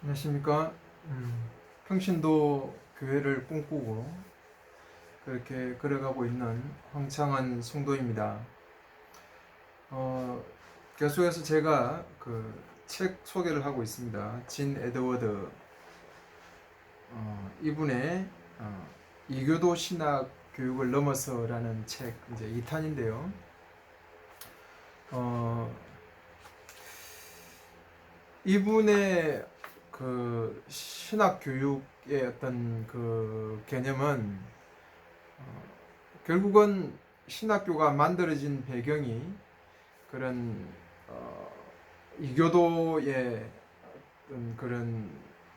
안녕하십니까. 평신도 교회를 꿈꾸고 그렇게 걸어가고 있는 황창한 성도입니다. 계속해서 제가 그 책 소개를 하고 있습니다. 진 에드워드 이분의 이교도 신학 교육을 넘어서라는 책 이제 2탄인데요. 이분의 그 신학 교육의 어떤 그 개념은 결국은 신학교가 만들어진 배경이 그런 이교도의 어떤 그런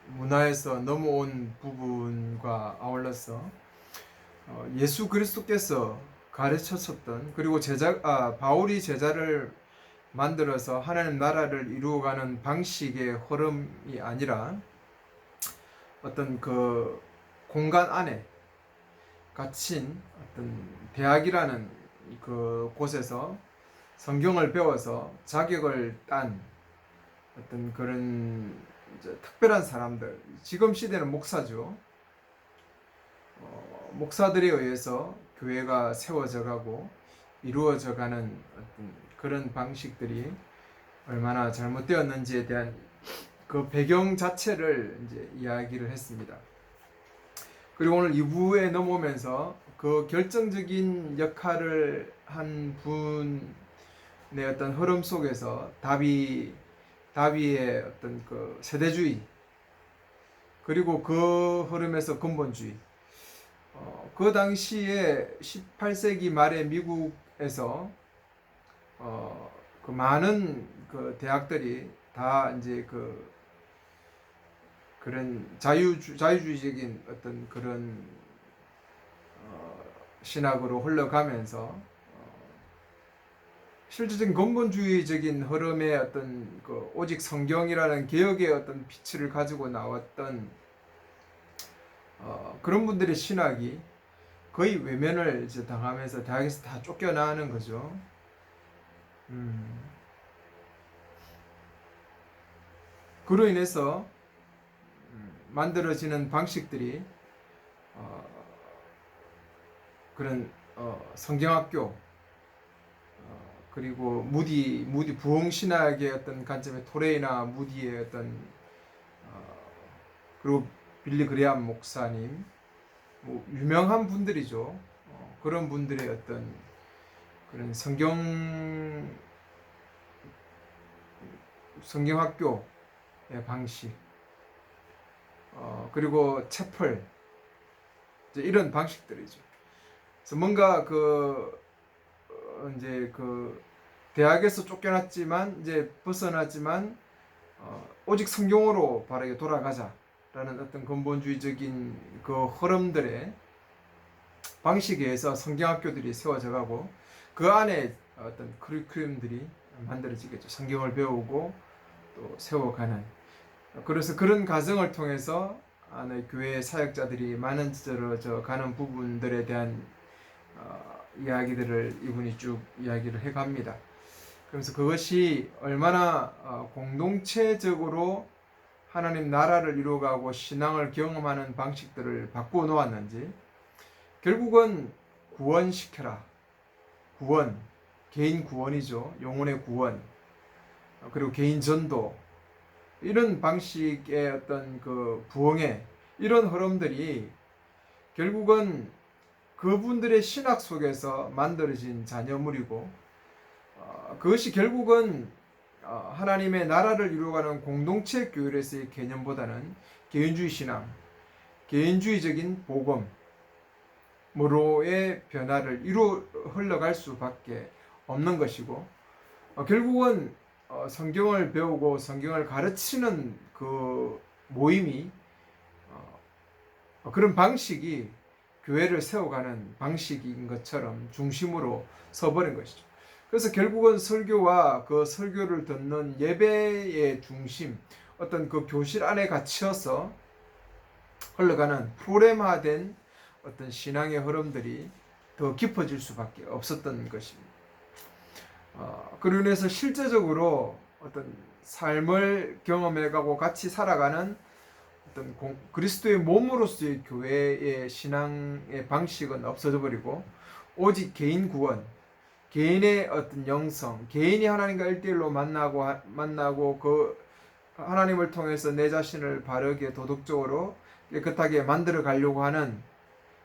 문화에서 넘어온 부분과 아울러서 예수 그리스도께서 가르쳤었던, 그리고 바울이 제자를 만들어서 하나님 나라를 이루어가는 방식의 흐름이 아니라 어떤 그 공간 안에 갇힌 어떤 대학이라는 그 곳에서 성경을 배워서 자격을 딴 어떤 그런 특별한 사람들, 지금 시대는 목사죠. 목사들에 의해서 교회가 세워져 가고 이루어져 가는 어떤 그런 방식들이 얼마나 잘못되었는지에 대한 그 배경 자체를 이제 이야기를 했습니다. 그리고 오늘 2부에 넘어오면서 그 결정적인 역할을 한 분의 어떤 흐름 속에서 다비의 어떤 그 세대주의, 그리고 그 흐름에서 근본주의, 그 당시에 18세기 말에 미국에서 그 많은 그 대학들이 다 이제 그런 자유주의적인 어떤 그런 신학으로 흘러가면서 실질적인 근본주의적인 흐름의 어떤 그 오직 성경이라는 개혁의 어떤 빛을 가지고 나왔던 그런 분들의 신학이 거의 외면을 이제 당하면서 대학에서 다 쫓겨나는 거죠. 그로 인해서 만들어지는 방식들이 그런 성경학교, 그리고 무디 부흥신학의 어떤 관점의 토레이나 무디의 어떤 그리고 빌리 그레암 목사님, 뭐 유명한 분들이죠. 그런 분들의 어떤 그런 성경학교의 방식, 그리고 채플, 이런 방식들이죠. 그래서 뭔가 이제 대학에서 쫓겨났지만 이제 벗어났지만 오직 성경으로 바르게 돌아가자라는 어떤 근본주의적인 그 흐름들의 방식에 의해서 성경학교들이 세워져가고 그 안에 어떤 커리큘럼들이 만들어지겠죠. 성경을 배우고 또 세워가는. 그래서 그런 과정을 통해서 안에 교회 사역자들이 많아져 가는 부분들에 대한 이야기들을 이분이 쭉 이야기를 해갑니다. 그래서 그것이 얼마나 공동체적으로 하나님 나라를 이루어가고 신앙을 경험하는 방식들을 바꾸어 놓았는지, 결국은 구원시켜라. 구원, 개인 구원이죠. 영혼의 구원, 그리고 개인 전도, 이런 방식의 어떤 그 부흥의 이런 흐름들이 결국은 그분들의 신학 속에서 만들어진 자녀물이고, 그것이 결국은 하나님의 나라를 이루어가는 공동체 교회에서의 개념보다는 개인주의 신앙, 개인주의적인 복음으로의 변화를 흘러갈 수밖에 없는 것이고, 결국은 성경을 배우고 성경을 가르치는 그 모임이 그런 방식이 교회를 세워가는 방식인 것처럼 중심으로 서버린 것이죠. 그래서 결국은 설교와 그 설교를 듣는 예배의 중심, 어떤 그 교실 안에 갇혀서 흘러가는 프로그램화된 어떤 신앙의 흐름들이 더 깊어질 수밖에 없었던 것입니다. 그로 인해서 실제적으로 어떤 삶을 경험해가고 같이 살아가는 어떤 그리스도의 몸으로서의 교회의 신앙의 방식은 없어져 버리고 오직 개인 구원, 개인의 어떤 영성, 개인이 하나님과 일대일로 만나고 그 하나님을 통해서 내 자신을 바르게 도덕적으로 깨끗하게 만들어 가려고 하는,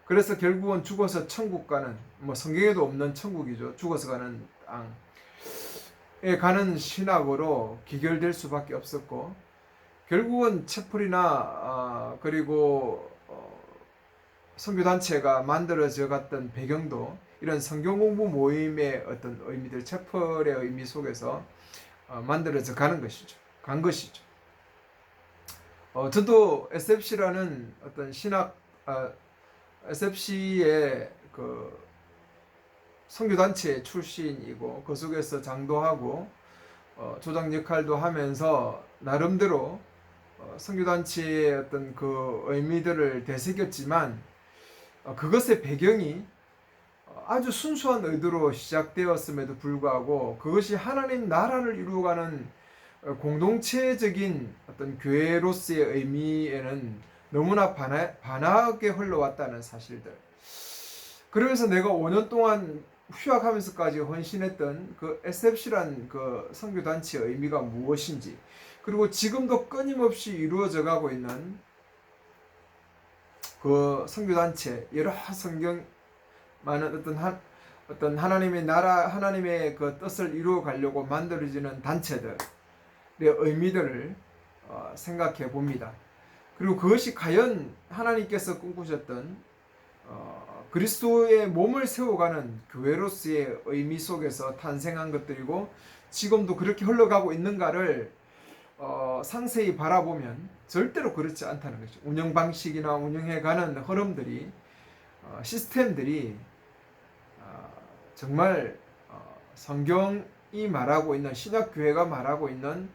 그래서 결국은 죽어서 천국 가는, 뭐 성경에도 없는 천국이죠. 죽어서 가는 땅에 가는 신학으로 기결될 수밖에 없었고, 결국은 채플이나 그리고 선교단체가 만들어져 갔던 배경도 이런 성경 공부 모임의 어떤 의미들, 채플의 의미 속에서 만들어져 가는 것이죠. 간 것이죠. 저도 SFC라는 어떤 신학, SFC의 그 선교단체 출신이고 그 속에서 장도하고 조장 역할도 하면서 나름대로 선교단체의 어떤 그 의미들을 되새겼지만 그것의 배경이 아주 순수한 의도로 시작되었음에도 불구하고 그것이 하나님 나라를 이루어가는 공동체적인 어떤 교회로서의 의미에는 너무나 반하게 흘러왔다는 사실들. 그러면서 내가 5년 동안 휴학하면서까지 헌신했던 그 SFC란 그 선교단체의 의미가 무엇인지, 그리고 지금도 끊임없이 이루어져 가고 있는 그 선교단체, 여러 성경 많은 어떤 하나님의 나라, 하나님의 그 뜻을 이루어 가려고 만들어지는 단체들의 의미들을 생각해 봅니다. 그리고 그것이 과연 하나님께서 꿈꾸셨던 그리스도의 몸을 세워가는 교회로서의 의미 속에서 탄생한 것들이고 지금도 그렇게 흘러가고 있는가를 상세히 바라보면 절대로 그렇지 않다는 것이죠. 운영 방식이나 운영해가는 흐름들이, 시스템들이 정말 성경이 말하고 있는, 신약교회가 말하고 있는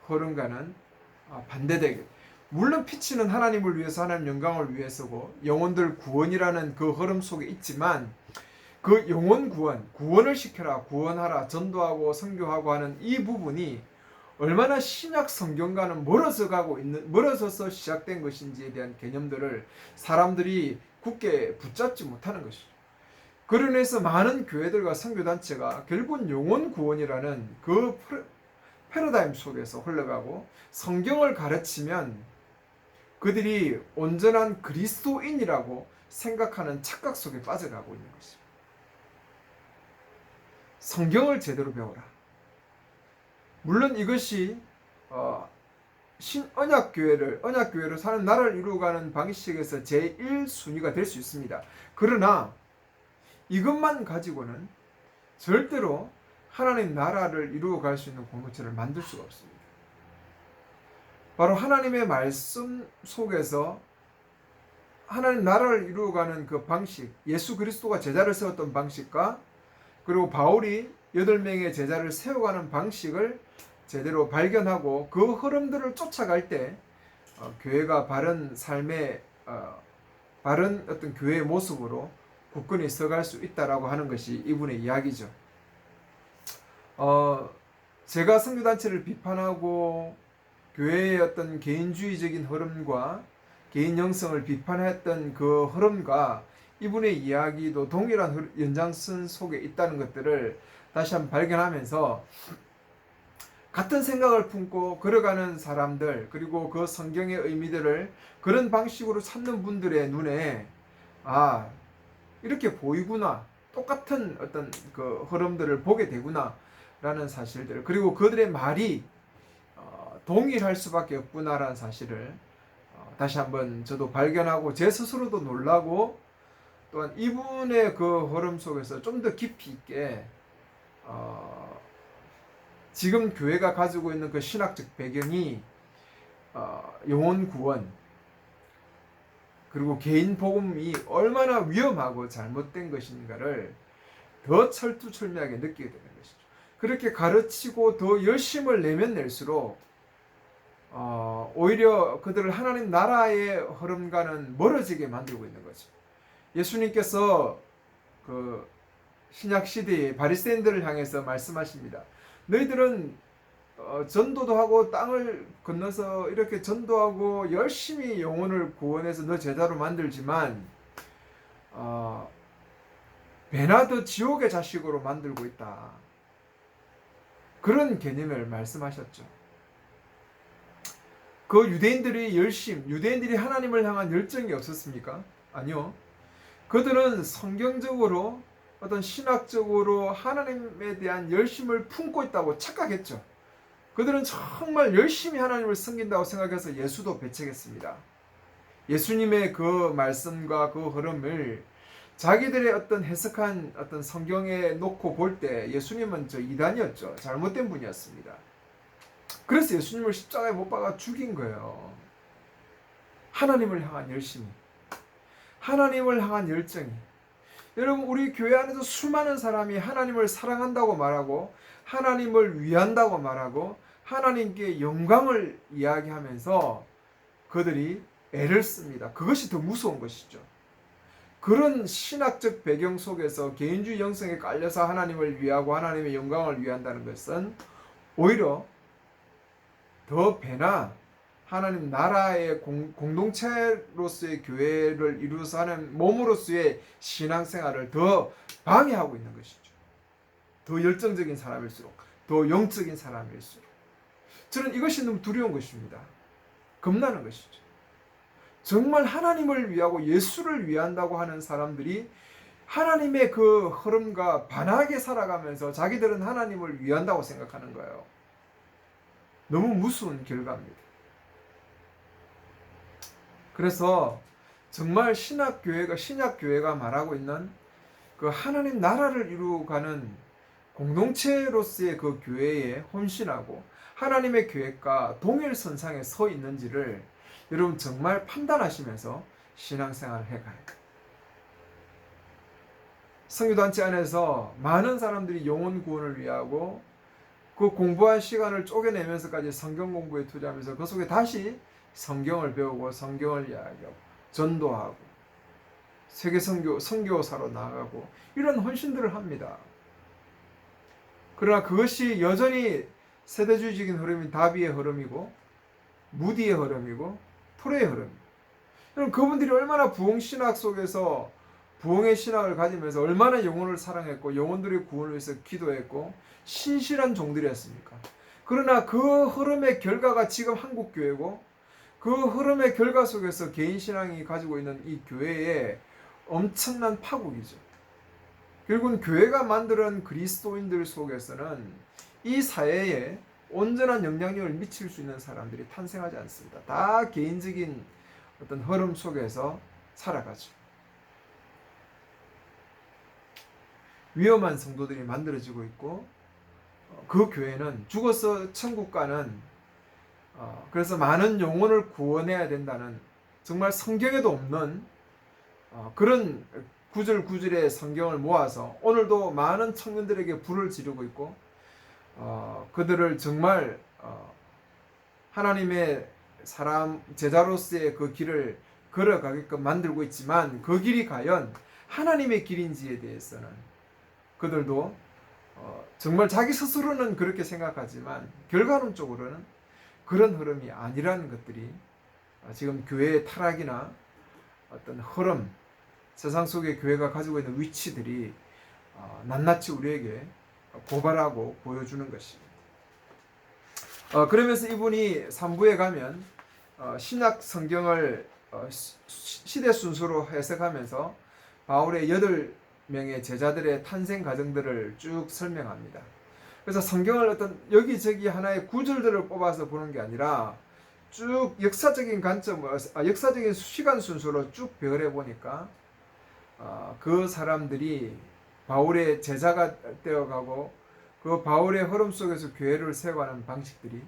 흐름과는 반대되게, 물론 피치는 하나님을 위해서, 하나님 영광을 위해서고 영혼들 구원이라는 그 흐름 속에 있지만 그 영혼 구원을 시켜라, 구원하라, 전도하고 선교하고 하는 이 부분이 얼마나 신약 성경과는 멀어져서 시작된 것인지에 대한 개념들을 사람들이 굳게 붙잡지 못하는 것이죠. 그러면서 많은 교회들과 선교단체가 결국은 영혼 구원이라는 그 패러다임 속에서 흘러가고 성경을 가르치면 그들이 온전한 그리스도인이라고 생각하는 착각 속에 빠져가고 있는 것이죠. 성경을 제대로 배워라. 물론 이것이 언약교회를 사는 나라를 이루어가는 방식에서 제1순위가 될 수 있습니다. 그러나 이것만 가지고는 절대로 하나님 나라를 이루어갈 수 있는 공동체를 만들 수가 없습니다. 바로 하나님의 말씀 속에서 하나님 나라를 이루어가는 그 방식, 예수 그리스도가 제자를 세웠던 방식과 그리고 바울이 8명의 제자를 세워가는 방식을 제대로 발견하고 그 흐름들을 쫓아갈 때 교회가 바른 삶의 바른 어떤 교회의 모습으로 굳건히 서갈 수 있다라고 하는 것이 이분의 이야기죠. 제가 선교단체를 비판하고 교회의 어떤 개인주의적인 흐름과 개인 영성을 비판했던 그 흐름과 이분의 이야기도 동일한 연장선 속에 있다는 것들을 다시 한번 발견하면서 같은 생각을 품고 걸어가는 사람들, 그리고 그 성경의 의미들을 그런 방식으로 찾는 분들의 눈에 이렇게 보이구나, 똑같은 어떤 그 흐름들을 보게 되구나 라는 사실들, 그리고 그들의 말이 동일할 수밖에 없구나라는 사실을 다시 한번 저도 발견하고 제 스스로도 놀라고, 또한 이분의 그 흐름 속에서 좀 더 깊이 있게 지금 교회가 가지고 있는 그 신학적 배경이 영혼 구원 그리고 개인 복음이 얼마나 위험하고 잘못된 것인가를 더 철두철미하게 느끼게 되는 것이죠. 그렇게 가르치고 더 열심을 내면 낼수록 오히려 그들을 하나님 나라의 흐름과는 멀어지게 만들고 있는 거죠. 예수님께서 그 신약 시대의 바리새인들을 향해서 말씀하십니다. 너희들은 전도도 하고 땅을 건너서 이렇게 전도하고 열심히 영혼을 구원해서 너 제자로 만들지만 베나드 지옥의 자식으로 만들고 있다. 그런 개념을 말씀하셨죠. 그 유대인들이 하나님을 향한 열정이 없었습니까? 아니요. 그들은 성경적으로 어떤 신학적으로 하나님에 대한 열심을 품고 있다고 착각했죠. 그들은 정말 열심히 하나님을 섬긴다고 생각해서 예수도 배척했습니다. 예수님의 그 말씀과 그 흐름을 자기들의 어떤 해석한 어떤 성경에 놓고 볼 때 예수님은 이단이었죠. 잘못된 분이었습니다. 그래서 예수님을 십자가에 못 박아 죽인 거예요. 하나님을 향한 열심이, 하나님을 향한 열정이. 여러분, 우리 교회 안에서 수많은 사람이 하나님을 사랑한다고 말하고 하나님을 위한다고 말하고 하나님께 영광을 이야기하면서 그들이 애를 씁니다. 그것이 더 무서운 것이죠. 그런 신학적 배경 속에서 개인주의 영성에 깔려서 하나님을 위하고 하나님의 영광을 위한다는 것은 오히려 더 배나 하나님 나라의 공동체로서의 교회를 이루어서 하는 몸으로서의 신앙생활을 더 방해하고 있는 것이죠. 더 열정적인 사람일수록, 더 영적인 사람일수록. 저는 이것이 너무 두려운 것입니다. 겁나는 것이죠. 정말 하나님을 위하고 예수를 위한다고 하는 사람들이 하나님의 그 흐름과 반하게 살아가면서 자기들은 하나님을 위한다고 생각하는 거예요. 너무 무서운 결과입니다. 그래서 정말 신약교회가 말하고 있는 그 하나님 나라를 이루어가는 공동체로서의 그 교회에 헌신하고 하나님의 계획과 동일선상에 서 있는지를 여러분 정말 판단하시면서 신앙생활을 해가야 돼요. 선교단체 안에서 많은 사람들이 영혼 구원을 위하고 그 공부한 시간을 쪼개내면서까지 성경 공부에 투자하면서 그 속에 다시 성경을 배우고 성경을 이야기하고 전도하고 세계 선교사로 나아가고 이런 헌신들을 합니다. 그러나 그것이 여전히 세대주의적인 흐름인 다비의 흐름이고 무디의 흐름이고 토레의 흐름입니다. 여러분, 그분들이 얼마나 부흥신학 속에서 부흥의 신학을 가지면서 얼마나 영혼을 사랑했고 영혼들의 구원을 위해서 기도했고 신실한 종들이었습니까? 그러나 그 흐름의 결과가 지금 한국교회고 그 흐름의 결과 속에서 개인신앙이 가지고 있는 이 교회의 엄청난 파국이죠. 결국은 교회가 만드는 그리스도인들 속에서는 이 사회에 온전한 영향력을 미칠 수 있는 사람들이 탄생하지 않습니다. 다 개인적인 어떤 흐름 속에서 살아가죠. 위험한 성도들이 만들어지고 있고 그 교회는 죽어서 천국 가는 그래서 많은 영혼을 구원해야 된다는 정말 성경에도 없는 그런 구절구절의 성경을 모아서 오늘도 많은 청년들에게 불을 지르고 있고 그들을 정말 하나님의 사람 제자로서의 그 길을 걸어가게끔 만들고 있지만 그 길이 과연 하나님의 길인지에 대해서는 그들도 정말 자기 스스로는 그렇게 생각하지만 결과론적으로는 그런 흐름이 아니라는 것들이 지금 교회의 타락이나 어떤 흐름, 세상 속의 교회가 가지고 있는 위치들이 낱낱이 우리에게 고발하고 보여주는 것입니다. 그러면서 이분이 3부에 가면 신약 성경을 시대 순서로 해석하면서 바울의 8명의 제자들의 탄생 과정들을 쭉 설명합니다. 그래서 성경을 어떤 여기저기 하나의 구절들을 뽑아서 보는 게 아니라 쭉 역사적인 역사적인 시간 순서로 쭉 배열해 보니까 그 사람들이 바울의 제자가 되어가고 그 바울의 흐름 속에서 교회를 세워가는 방식들이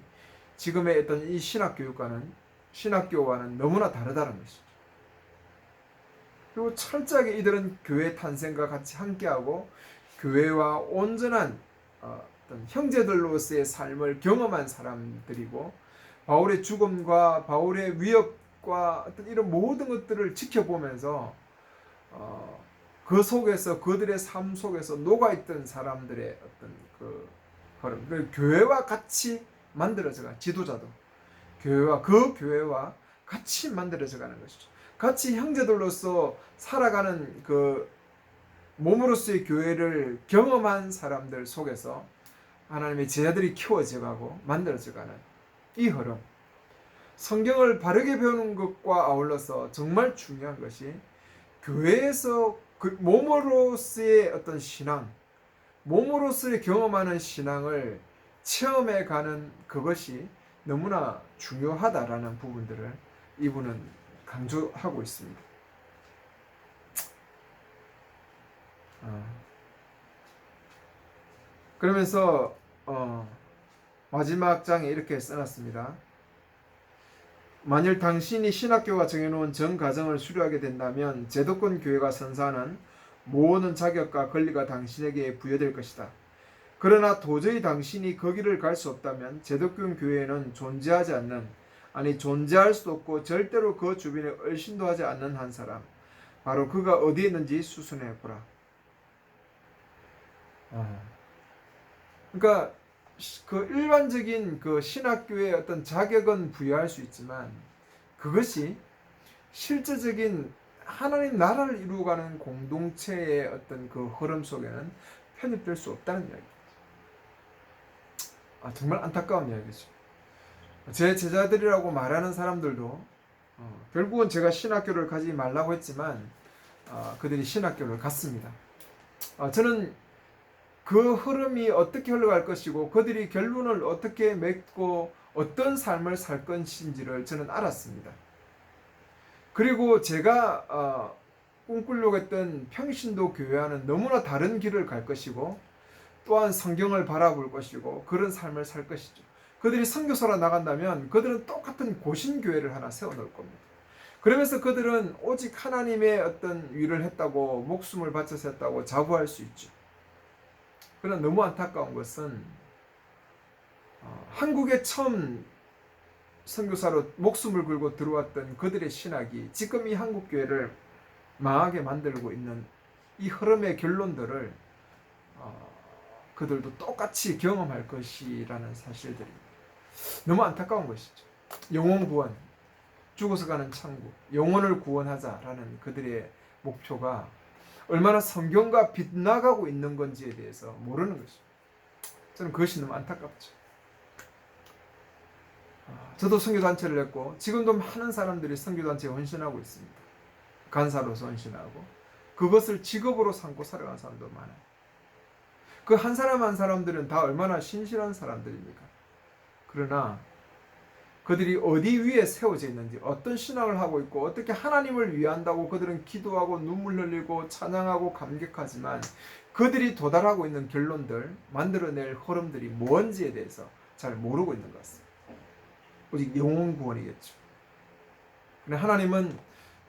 지금의 어떤 이 신학교와는 너무나 다르다는 것이죠. 그리고 철저하게 이들은 교회 탄생과 같이 함께하고 교회와 온전한 어떤 형제들로서의 삶을 경험한 사람들이고 바울의 죽음과 바울의 위협과 어떤 이런 모든 것들을 지켜보면서 그 속에서 그들의 삶 속에서 녹아있던 사람들의 어떤 그 교회와 같이 만들어져가 지도자도 교회와 그 교회와 같이 만들어져가는 것이죠. 같이 형제들로서 살아가는 그 몸으로서의 교회를 경험한 사람들 속에서 하나님의 제자들이 키워져가고 만들어져가는 이 흐름. 성경을 바르게 배우는 것과 아울러서 정말 중요한 것이 교회에서 그 몸으로서의 어떤 신앙, 몸으로서의 경험하는 신앙을 체험해가는 그것이 너무나 중요하다라는 부분들을 이분은 강조하고 있습니다. 그러면서 마지막 장에 이렇게 써놨습니다. 만일 당신이 신학교가 정해놓은 전 과정을 수료하게 된다면 제도권 교회가 선사하는 모든 자격과 권리가 당신에게 부여될 것이다. 그러나 도저히 당신이 거기를 갈 수 없다면 제도권 교회에는 존재하지 않는, 아니 존재할 수도 없고 절대로 그 주변에 얼씬도 하지 않는 한 사람, 바로 그가 어디에 있는지 수순해 보라. 그러니까 그 일반적인 그 신학교의 어떤 자격은 부여할 수 있지만 그것이 실제적인 하나님 나라를 이루어가는 공동체의 어떤 그 흐름 속에는 편입될 수 없다는 이야기. 정말 안타까운 이야기죠. 제 제자들이라고 말하는 사람들도 결국은 제가 신학교를 가지 말라고 했지만 그들이 신학교를 갔습니다. 저는 그 흐름이 어떻게 흘러갈 것이고 그들이 결론을 어떻게 맺고 어떤 삶을 살 것인지를 저는 알았습니다. 그리고 제가 꿈꾸려고 했던 평신도 교회와는 너무나 다른 길을 갈 것이고 또한 성경을 바라볼 것이고 그런 삶을 살 것이죠. 그들이 선교사로 나간다면 그들은 똑같은 고신교회를 하나 세워놓을 겁니다. 그러면서 그들은 오직 하나님의 어떤 일을 했다고 목숨을 바쳐서 했다고 자부할 수 있죠. 그러나 너무 안타까운 것은 한국에 처음 선교사로 목숨을 걸고 들어왔던 그들의 신학이 지금 이 한국교회를 망하게 만들고 있는 이 흐름의 결론들을 그들도 똑같이 경험할 것이라는 사실들입니다. 너무 안타까운 것이죠. 영혼 구원, 죽어서 가는 천국, 영혼을 구원하자라는 그들의 목표가 얼마나 성경과 빗나가고 있는 건지에 대해서 모르는 것이죠. 저는 그것이 너무 안타깝죠. 저도 선교단체를 했고 지금도 많은 사람들이 선교단체에 헌신하고 있습니다. 간사로서 헌신하고 그것을 직업으로 삼고 살아가는 사람도 많아요. 그 한 사람 한 사람들은 다 얼마나 신실한 사람들입니까? 그러나 그들이 어디 위에 세워져 있는지, 어떤 신앙을 하고 있고 어떻게 하나님을 위한다고 그들은 기도하고 눈물 흘리고 찬양하고 감격하지만 그들이 도달하고 있는 결론들, 만들어낼 흐름들이 뭔지에 대해서 잘 모르고 있는 것 같습니다. 오직 영혼 구원이겠죠. 근데 하나님은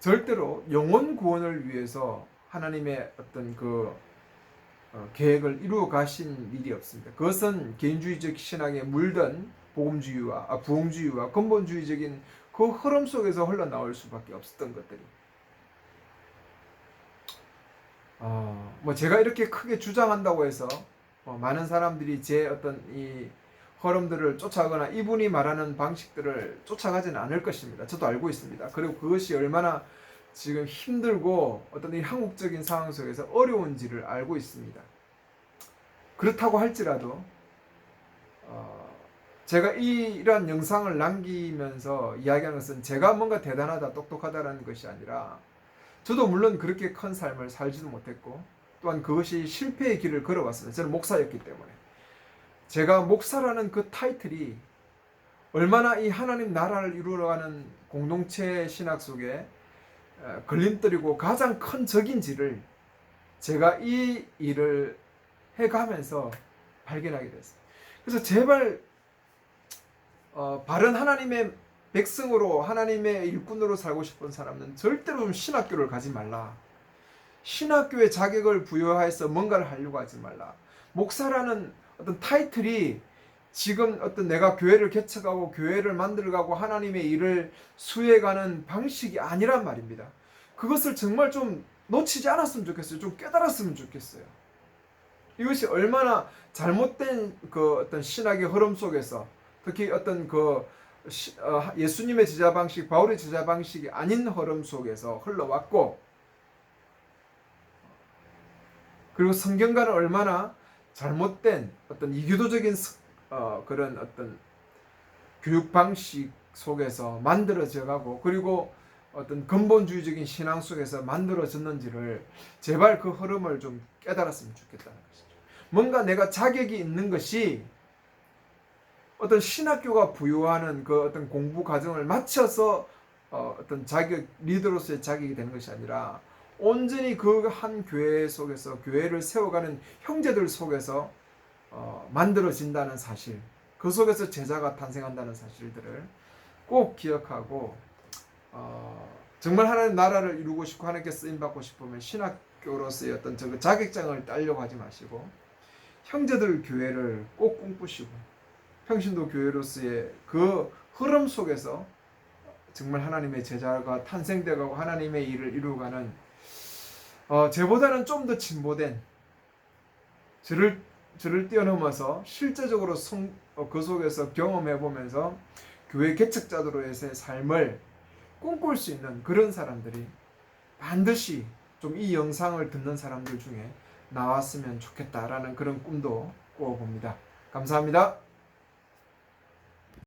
절대로 영혼 구원을 위해서 하나님의 어떤 그 계획을 이루어 가신 일이 없습니다. 그것은 개인주의적 신앙에 물든 복음주의와 부흥주의와 근본주의적인 그 흐름 속에서 흘러나올 수밖에 없었던 것들이. 뭐 제가 이렇게 크게 주장한다고 해서 많은 사람들이 제 어떤 이 흐름들을 쫓아가거나 이분이 말하는 방식들을 쫓아가지는 않을 것입니다. 저도 알고 있습니다. 그리고 그것이 얼마나 지금 힘들고 어떤 이 한국적인 상황 속에서 어려운지를 알고 있습니다. 그렇다고 할지라도 제가 이러한 영상을 남기면서 이야기하는 것은 제가 뭔가 대단하다, 똑똑하다라는 것이 아니라 저도 물론 그렇게 큰 삶을 살지도 못했고 또한 그것이 실패의 길을 걸어왔습니다. 저는 목사였기 때문에. 제가 목사라는 그 타이틀이 얼마나 이 하나님 나라를 이루어가는 공동체 신학 속에 걸림돌이고 가장 큰 적인지를 제가 이 일을 해가면서 발견하게 됐어요. 그래서 제발 바른 하나님의 백성으로 하나님의 일꾼으로 살고 싶은 사람은 절대로 좀 신학교를 가지 말라. 신학교의 자격을 부여해서 뭔가를 하려고 하지 말라. 목사라는 어떤 타이틀이 지금 어떤 내가 교회를 개척하고 교회를 만들어가고 하나님의 일을 수행하는 방식이 아니란 말입니다. 그것을 정말 좀 놓치지 않았으면 좋겠어요. 좀 깨달았으면 좋겠어요. 이것이 얼마나 잘못된 그 어떤 신학의 흐름 속에서 특히 어떤 예수님의 제자 방식, 바울의 제자 방식이 아닌 흐름 속에서 흘러왔고, 그리고 성경과는 얼마나 잘못된 어떤 이교도적인 그런 어떤 교육 방식 속에서 만들어져 가고, 그리고 어떤 근본주의적인 신앙 속에서 만들어졌는지를 제발 그 흐름을 좀 깨달았으면 좋겠다는 것이죠. 뭔가 내가 자격이 있는 것이 어떤 신학교가 부여하는 그 어떤 공부 과정을 마쳐서 어떤 자격, 리더로서의 자격이 되는 것이 아니라 온전히 그 한 교회 속에서 교회를 세워가는 형제들 속에서 만들어진다는 사실, 그 속에서 제자가 탄생한다는 사실들을 꼭 기억하고, 정말 하나님 나라를 이루고 싶고 하나님께 쓰임받고 싶으면 신학교로서의 어떤 자격장을 따려고 하지 마시고 형제들 교회를 꼭 꿈꾸시고 평신도 교회로서의 그 흐름 속에서 정말 하나님의 제자가 탄생되고 하나님의 일을 이루어가는, 제보다는 좀 더 진보된, 저를 뛰어넘어서 실제적으로 그 속에서 경험해 보면서 교회 개척자들로의 삶을 꿈꿀 수 있는 그런 사람들이 반드시 좀 이 영상을 듣는 사람들 중에 나왔으면 좋겠다라는 그런 꿈도 꾸어봅니다. 감사합니다.